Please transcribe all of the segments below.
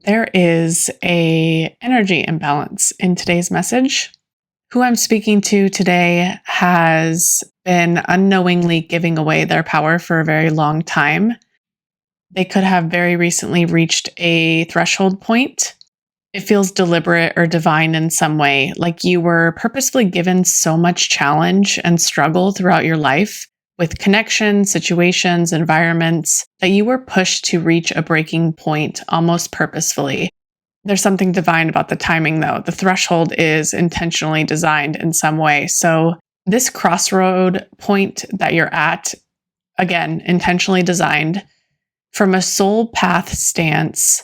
There is a energy imbalance in today's message. Who I'm speaking to today has been unknowingly giving away their power for a very long time. They could have very recently reached a threshold point. It feels deliberate or divine in some way, like you were purposefully given so much challenge and struggle throughout your life with connections, situations, environments, that you were pushed to reach a breaking point almost purposefully. There's something divine about the timing, though. The threshold is intentionally designed in some way. So, this crossroad point that you're at, again, intentionally designed from a soul path stance.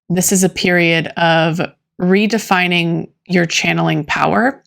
This is a period of redefining your channeling power,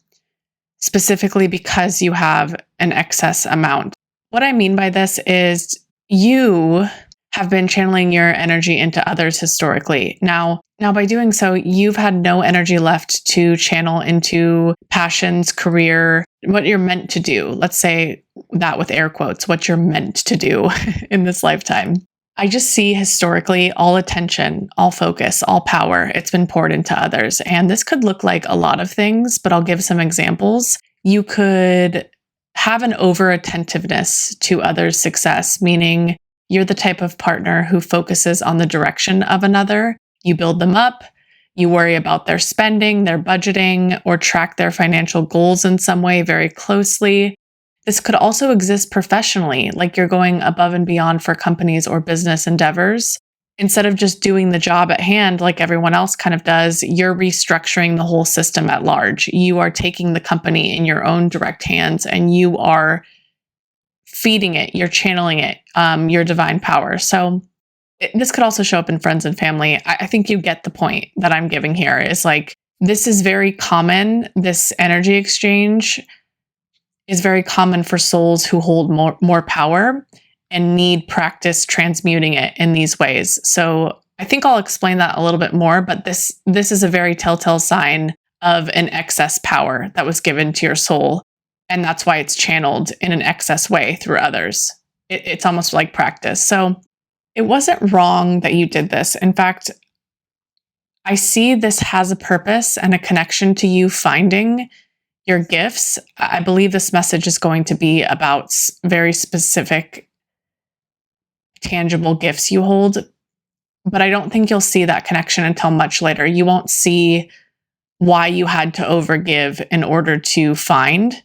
specifically because you have an excess amount. What I mean by this is you have been channeling your energy into others historically. Now by doing so, you've had no energy left to channel into passions, career, what you're meant to do. Let's say that with air quotes, what you're meant to do in this lifetime. I just see historically all attention, all focus, all power, it's been poured into others. And this could look like a lot of things, but I'll give some examples. You could have an over-attentiveness to others' success, meaning you're the type of partner who focuses on the direction of another. You build them up, you worry about their spending, their budgeting, or track their financial goals in some way very closely. This could also exist professionally, like you're going above and beyond for companies or business endeavors. Instead of just doing the job at hand like everyone else kind of does, you're restructuring the whole system at large. You are taking the company in your own direct hands and you are feeding it, you're channeling it, your divine power. So this could also show up in friends and family. I think you get the point that I'm giving here is like, this is very common. This energy exchange is very common for souls who hold more power and need practice transmuting it in these ways. So I think I'll explain that a little bit more, but this is a very telltale sign of an excess power that was given to your soul. And that's why it's channeled in an excess way through others. It's almost like practice. So it wasn't wrong that you did this. In fact, I see this has a purpose and a connection to you finding your gifts. I believe this message is going to be about very specific, tangible gifts you hold, but I don't think you'll see that connection until much later. You won't see why you had to overgive in order to find.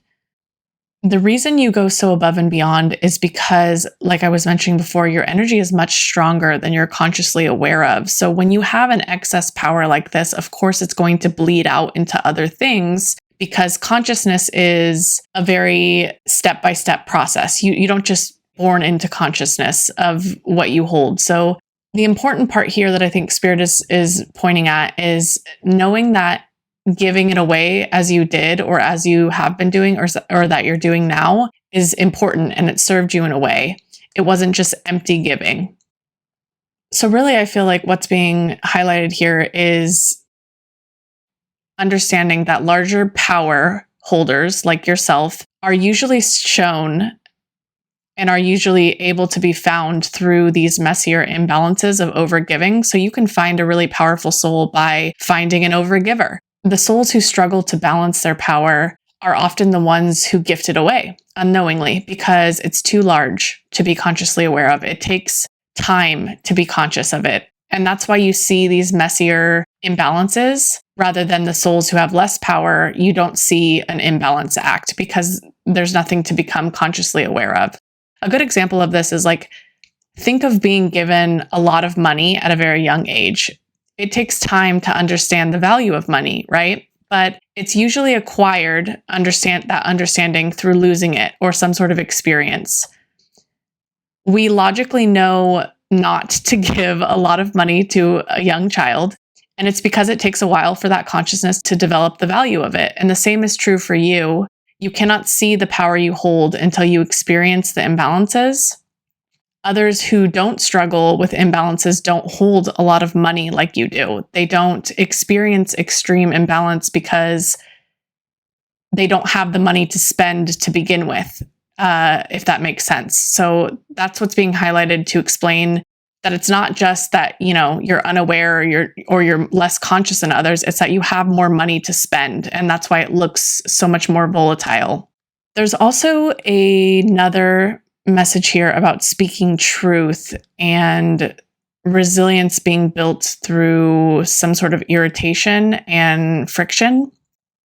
The reason you go so above and beyond is because, like I was mentioning before, your energy is much stronger than you're consciously aware of. So when you have an excess power like this, of course, it's going to bleed out into other things, because consciousness is a very step-by-step process. You don't just born into consciousness of what you hold. So the important part here that I think Spirit is pointing at is knowing that giving it away as you did or as you have been doing or that you're doing now is important, and it served you in a way. It wasn't just empty giving. So really, I feel like what's being highlighted here is understanding that larger power holders like yourself are usually shown and are usually able to be found through these messier imbalances of overgiving. So you can find a really powerful soul by finding an overgiver. The souls who struggle to balance their power are often the ones who gift it away unknowingly because it's too large to be consciously aware of. It takes time to be conscious of it. And that's why you see these messier imbalances rather than the souls who have less power. You don't see an imbalance act because there's nothing to become consciously aware of. A good example of this is like, think of being given a lot of money at a very young age. It takes time to understand the value of money, right? But it's usually acquired, understanding through losing it or some sort of experience. We logically know not to give a lot of money to a young child, and it's because it takes a while for that consciousness to develop the value of it. And the same is true for you. You cannot see the power you hold until you experience the imbalances. Others who don't struggle with imbalances don't hold a lot of money like you do. They don't experience extreme imbalance because they don't have the money to spend to begin with, if that makes sense. So that's what's being highlighted to explain That it's not just that, you're unaware or you're less conscious than others. It's that you have more money to spend. And that's why it looks so much more volatile. There's also another message here about speaking truth and resilience being built through some sort of irritation and friction.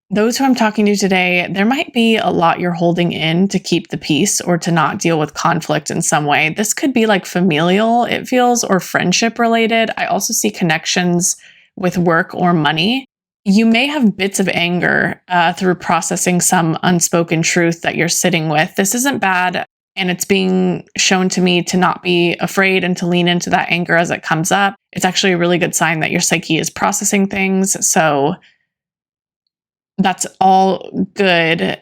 Those who I'm talking to today, there might be a lot you're holding in to keep the peace or to not deal with conflict in some way. This could be like familial, it feels, or friendship related. I also see connections with work or money. You may have bits of anger through processing some unspoken truth that you're sitting with. This isn't bad, and it's being shown to me to not be afraid and to lean into that anger as it comes up. It's actually a really good sign that your psyche is processing things. So that's all good.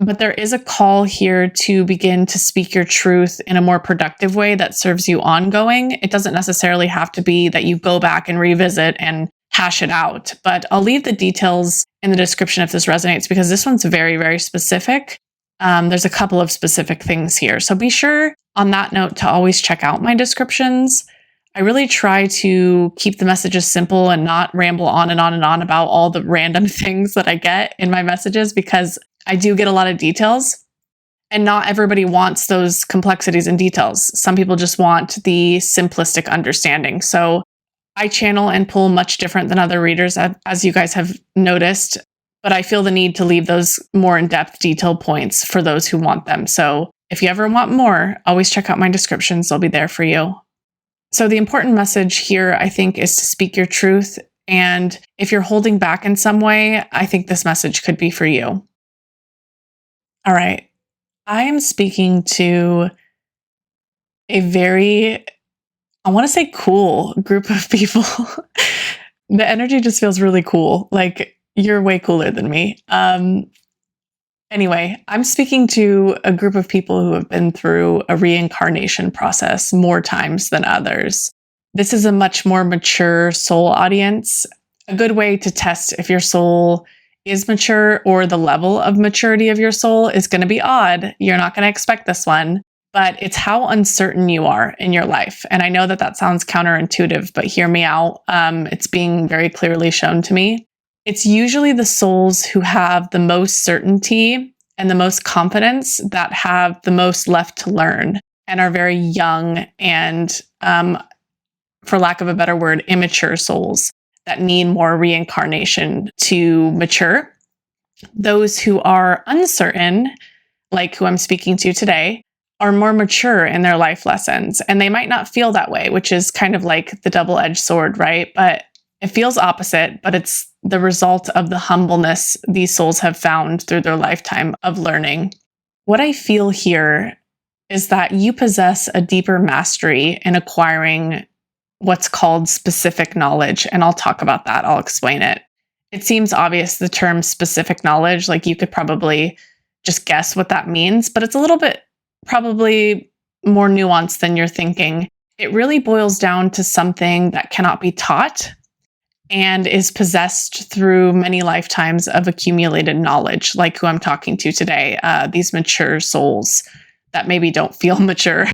But there is a call here to begin to speak your truth in a more productive way that serves you ongoing. It doesn't necessarily have to be that you go back and revisit and hash it out, but I'll leave the details in the description if this resonates, because this one's very, very specific. There's a couple of specific things here. So be sure on that note to always check out my descriptions. I really try to keep the messages simple and not ramble on and on and on about all the random things that I get in my messages, because I do get a lot of details and not everybody wants those complexities and details. Some people just want the simplistic understanding. So I channel and pull much different than other readers, as you guys have noticed, but I feel the need to leave those more in-depth detailed points for those who want them. So if you ever want more, always check out my descriptions. They'll be there for you. So the important message here, I think, is to speak your truth. And if you're holding back in some way, I think this message could be for you. All right. I am speaking to a very, I want to say cool group of people. The energy just feels really cool. Like, you're way cooler than me. Anyway, I'm speaking to a group of people who have been through a reincarnation process more times than others. This is a much more mature soul audience. A good way to test if your soul is mature or the level of maturity of your soul is going to be odd. You're not going to expect this one, but it's how uncertain you are in your life. And I know that that sounds counterintuitive, but hear me out. It's being very clearly shown to me. It's usually the souls who have the most certainty and the most confidence that have the most left to learn and are very young and, for lack of a better word, immature souls that need more reincarnation to mature. Those who are uncertain, like who I'm speaking to today, are more mature in their life lessons. And they might not feel that way, which is kind of like the double-edged sword, right? But it feels opposite, but it's the result of the humbleness these souls have found through their lifetime of learning. What I feel here is that you possess a deeper mastery in acquiring what's called specific knowledge. And I'll talk about that. I'll explain it. It seems obvious, the term specific knowledge, like you could probably just guess what that means, but it's a little bit probably more nuanced than you're thinking. It really boils down to something that cannot be taught and is possessed through many lifetimes of accumulated knowledge, like who I'm talking to today, these mature souls that maybe don't feel mature.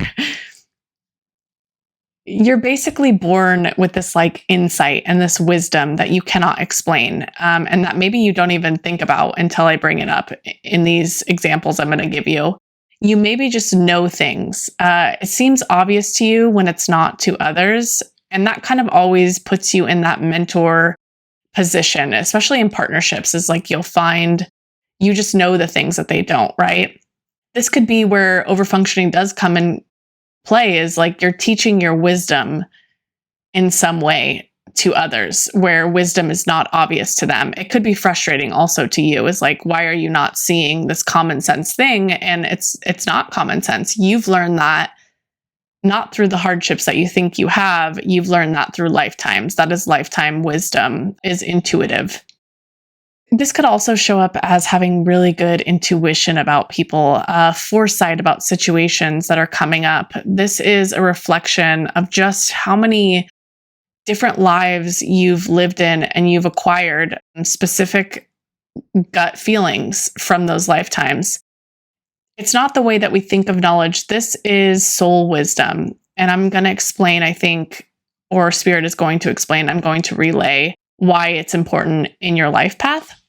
You're basically born with this like insight and this wisdom that you cannot explain, and that maybe you don't even think about until I bring it up in these examples I'm going to give you. You maybe just know things. It seems obvious to you when it's not to others. And that kind of always puts you in that mentor position, especially in partnerships, is like you'll find you just know the things that they don't, right? This could be where overfunctioning does come in play, is like you're teaching your wisdom in some way to others where wisdom is not obvious to them. It could be frustrating also to you, is like, why are you not seeing this common sense thing? And it's not common sense. You've learned that not through the hardships that you think you have. You've learned that through lifetimes. That is lifetime wisdom, is intuitive. This could also show up as having really good intuition about people, foresight about situations that are coming up. This is a reflection of just how many different lives you've lived in and you've acquired specific gut feelings from those lifetimes. It's not the way that we think of knowledge. This is soul wisdom. And I'm going to explain, I think, or Spirit is going to explain, I'm going to relay why it's important in your life path.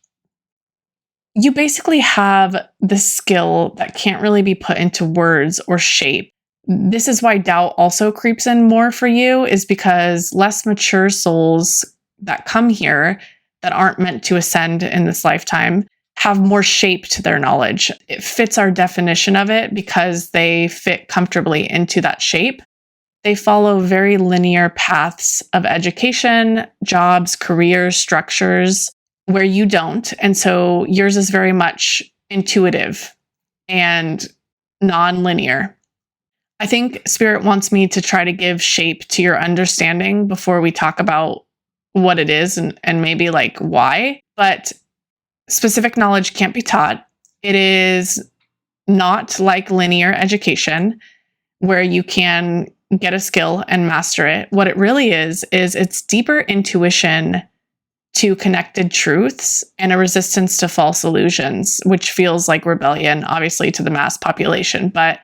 You basically have this skill that can't really be put into words or shape. This is why doubt also creeps in more for you, is because less mature souls that come here that aren't meant to ascend in this lifetime have more shape to their knowledge. It fits our definition of it because they fit comfortably into that shape. They follow very linear paths of education, jobs, careers, structures, where you don't. And so yours is very much intuitive and non-linear. I think Spirit wants me to try to give shape to your understanding before we talk about what it is and maybe like why. But specific knowledge can't be taught. It is not like linear education where you can get a skill and master it. What it really is it's deeper intuition to connected truths and a resistance to false illusions, which feels like rebellion, obviously, to the mass population. But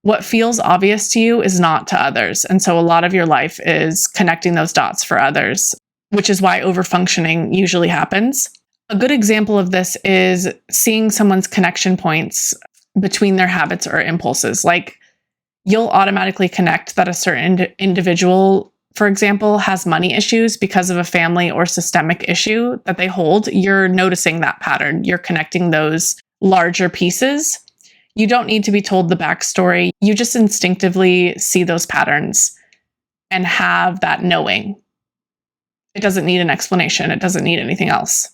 what feels obvious to you is not to others. And so a lot of your life is connecting those dots for others, which is why overfunctioning usually happens. A good example of this is seeing someone's connection points between their habits or impulses. Like, you'll automatically connect that a certain individual, for example, has money issues because of a family or systemic issue that they hold. You're noticing that pattern. You're connecting those larger pieces. You don't need to be told the backstory. You just instinctively see those patterns and have that knowing. It doesn't need an explanation. It doesn't need anything else.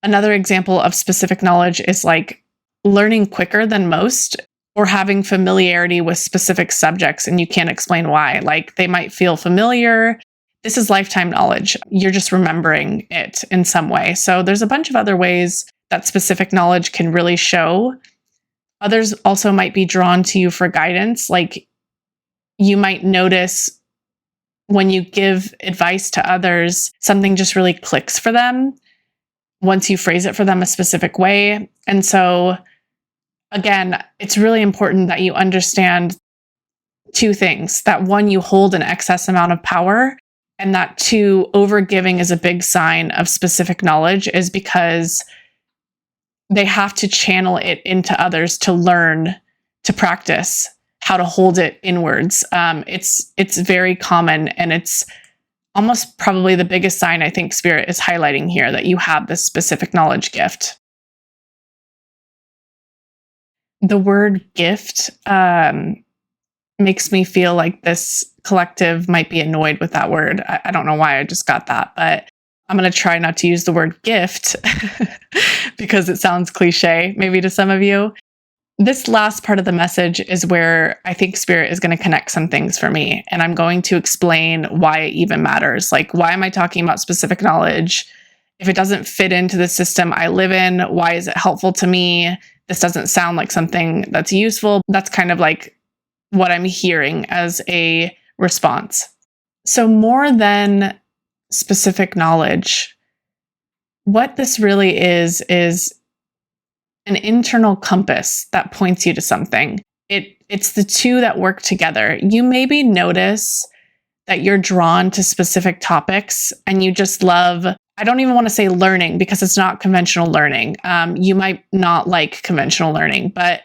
Another example of specific knowledge is like learning quicker than most, or having familiarity with specific subjects and you can't explain why. Like, they might feel familiar. This is lifetime knowledge. You're just remembering it in some way. So there's a bunch of other ways that specific knowledge can really show. Others also might be drawn to you for guidance. Like, you might notice when you give advice to others, something just really clicks for them once you phrase it for them a specific way. And so, again, it's really important that you understand two things. That one, you hold an excess amount of power, and that two, overgiving is a big sign of specific knowledge, is because they have to channel it into others to learn, to practice how to hold it inwards. It's very common, and it's almost probably the biggest sign I think Spirit is highlighting here, that you have this specific knowledge gift. The word gift makes me feel like this collective might be annoyed with that word. I don't know why I just got that, but I'm going to try not to use the word gift because it sounds cliche, maybe to some of you. This last part of the message is where I think Spirit is going to connect some things for me. And I'm going to explain why it even matters. Like, why am I talking about specific knowledge? If it doesn't fit into the system I live in, why is it helpful to me? This doesn't sound like something that's useful. That's kind of like what I'm hearing as a response. So more than specific knowledge, what this really is an internal compass that points you to something. It's the two that work together. You maybe notice that you're drawn to specific topics and you just love, I don't even want to say learning because it's not conventional learning. You might not like conventional learning, but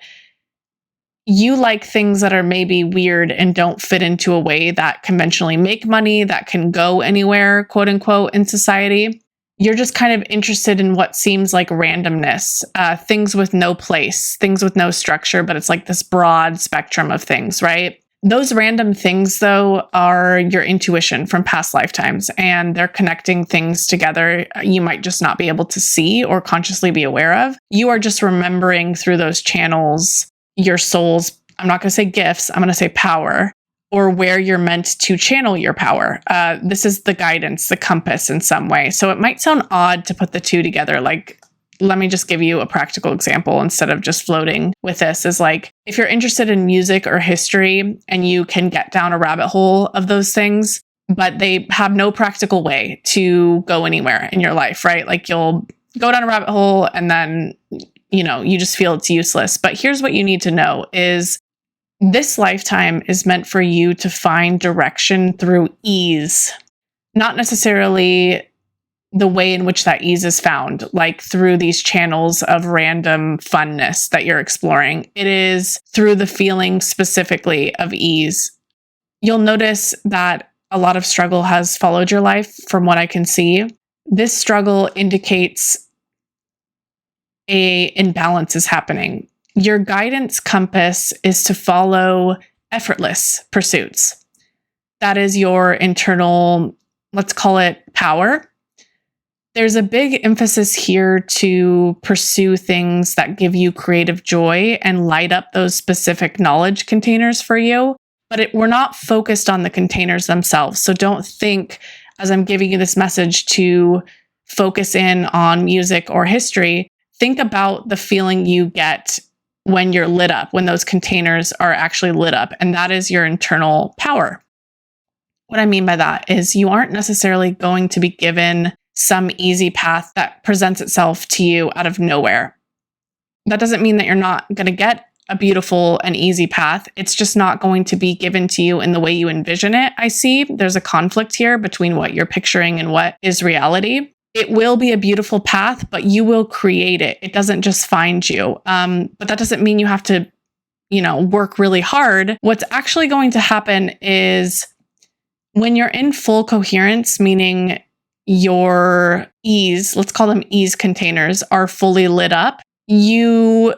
you like things that are maybe weird and don't fit into a way that conventionally make money, that can go anywhere, quote unquote, in society. You're just kind of interested in what seems like randomness, things with no place, things with no structure, but it's like this broad spectrum of things, right? Those random things, though, are your intuition from past lifetimes, and they're connecting things together you might just not be able to see or consciously be aware of. You are just remembering through those channels your soul's, I'm not going to say gifts, I'm going to say power, or where you're meant to channel your power. This is the guidance, the compass in some way. So it might sound odd to put the two together. Like, let me just give you a practical example instead of just floating with this, is like, if you're interested in music or history and you can get down a rabbit hole of those things, but they have no practical way to go anywhere in your life, right? Like, you'll go down a rabbit hole and then, you just feel it's useless. But here's what you need to know is This lifetime is meant for you to find direction through ease, not necessarily the way in which that ease is found, like through these channels of random funness that you're exploring. It is through the feeling specifically of ease. You'll notice that a lot of struggle has followed your life from what I can see. This struggle indicates an imbalance is happening. Your guidance compass is to follow effortless pursuits. That is your internal, let's call it power. There's a big emphasis here to pursue things that give you creative joy and light up those specific knowledge containers for you. But we're not focused on the containers themselves. So don't think, as I'm giving you this message, to focus in on music or history. Think about the feeling you get when you're lit up, when those containers are actually lit up. And that is your internal power. What I mean by that is you aren't necessarily going to be given some easy path that presents itself to you out of nowhere. That doesn't mean that you're not going to get a beautiful and easy path. It's just not going to be given to you in the way you envision it. I see there's a conflict here between what you're picturing and what is reality. It will be a beautiful path, but you will create it. It doesn't just find you. But that doesn't mean you have to, work really hard. What's actually going to happen is when you're in full coherence, meaning your ease, let's call them ease containers, are fully lit up, you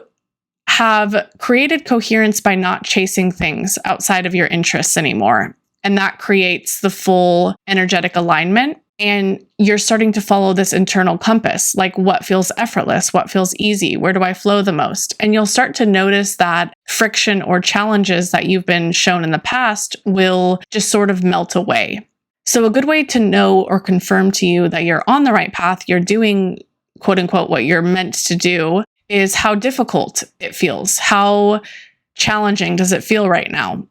have created coherence by not chasing things outside of your interests anymore. And that creates the full energetic alignment. And you're starting to follow this internal compass, like what feels effortless, what feels easy, where do I flow the most? And you'll start to notice that friction or challenges that you've been shown in the past will just sort of melt away. So a good way to know or confirm to you that you're on the right path, you're doing, quote unquote, what you're meant to do, is how difficult it feels. How challenging does it feel right now?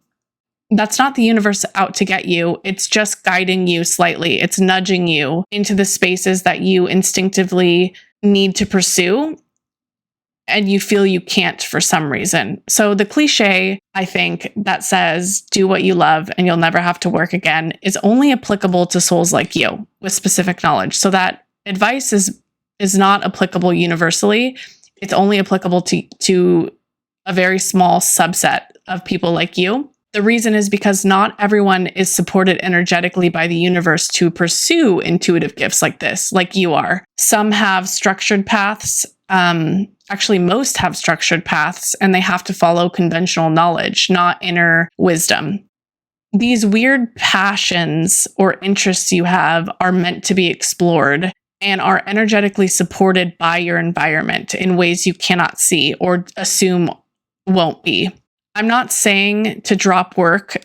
That's not the universe out to get you. It's just guiding you slightly. It's nudging you into the spaces that you instinctively need to pursue and you feel you can't for some reason. So the cliche, I think, that says, do what you love and you'll never have to work again, is only applicable to souls like you with specific knowledge. So that advice is not applicable universally. It's only applicable to a very small subset of people like you. The reason is because not everyone is supported energetically by the universe to pursue intuitive gifts like this, like you are. Some have structured paths. Actually, most have structured paths, and they have to follow conventional knowledge, not inner wisdom. These weird passions or interests you have are meant to be explored and are energetically supported by your environment in ways you cannot see or assume won't be. I'm not saying to drop work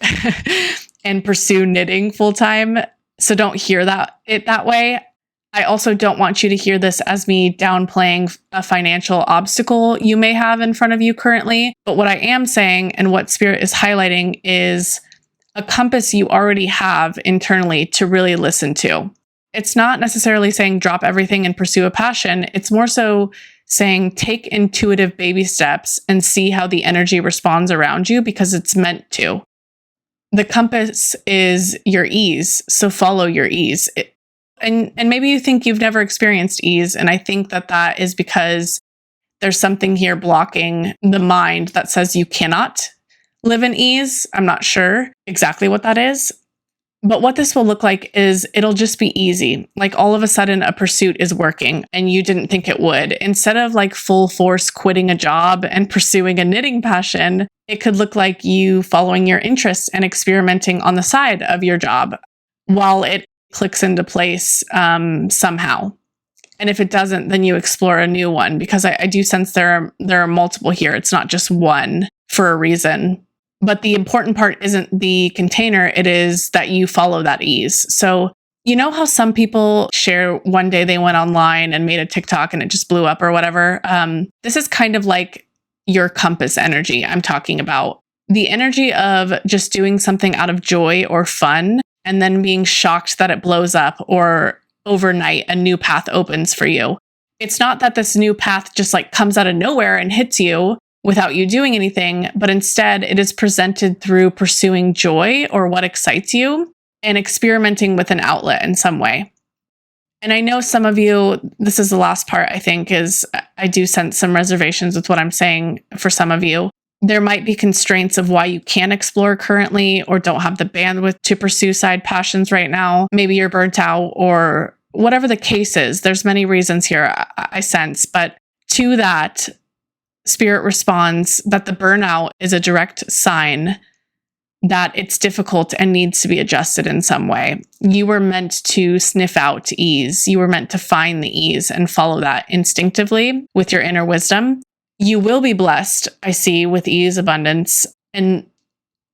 and pursue knitting full time, so don't hear it that way. I also don't want you to hear this as me downplaying a financial obstacle you may have in front of you currently. But what I am saying and what Spirit is highlighting is a compass you already have internally to really listen to. It's not necessarily saying drop everything and pursue a passion. It's more so saying take intuitive baby steps and see how the energy responds around you because it's meant to. The compass is your ease, so follow your ease. And maybe you think you've never experienced ease, and I think that is because there's something here blocking the mind that says you cannot live in ease. I'm not sure exactly what that is. But what this will look like is it'll just be easy. Like all of a sudden a pursuit is working and you didn't think it would. Instead of like full force quitting a job and pursuing a knitting passion, it could look like you following your interests and experimenting on the side of your job while it clicks into place somehow. And if it doesn't, then you explore a new one because I do sense there are multiple here. It's not just one for a reason. But the important part isn't the container, it is that you follow that ease. So, you know how some people share one day they went online and made a TikTok and it just blew up or whatever? This is kind of like your compass energy I'm talking about. The energy of just doing something out of joy or fun and then being shocked that it blows up or overnight a new path opens for you. It's not that this new path just like comes out of nowhere and hits you. without you doing anything, but instead it is presented through pursuing joy or what excites you and experimenting with an outlet in some way. And I know some of you, this is the last part, I think, is I do sense some reservations with what I'm saying for some of you. There might be constraints of why you can't explore currently or don't have the bandwidth to pursue side passions right now. Maybe you're burnt out or whatever the case is. There's many reasons here, I sense. But to that, Spirit responds that the burnout is a direct sign that it's difficult and needs to be adjusted in some way. You were meant to sniff out ease. You were meant to find the ease and follow that instinctively with your inner wisdom. You will be blessed, I see, with ease, abundance, and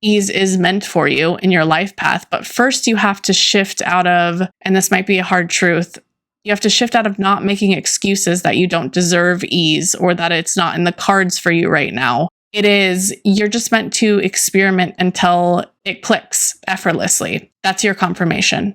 ease is meant for you in your life path. But first you have to shift out of, and this might be a hard truth, you have to shift out of not making excuses that you don't deserve ease or that it's not in the cards for you right now. It is, you're just meant to experiment until it clicks effortlessly. That's your confirmation.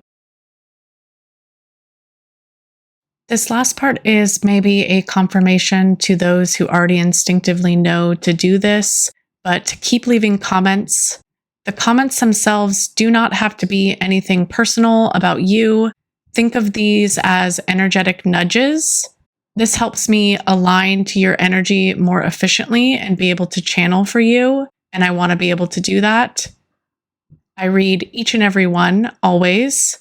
This last part is maybe a confirmation to those who already instinctively know to do this, but keep leaving comments. The comments themselves do not have to be anything personal about you. Think of these as energetic nudges. This helps me align to your energy more efficiently and be able to channel for you. And I want to be able to do that. I read each and every one, always.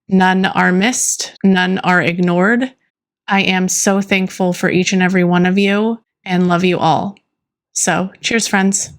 None are missed. None are ignored. I am so thankful for each and every one of you and love you all. So, cheers, friends.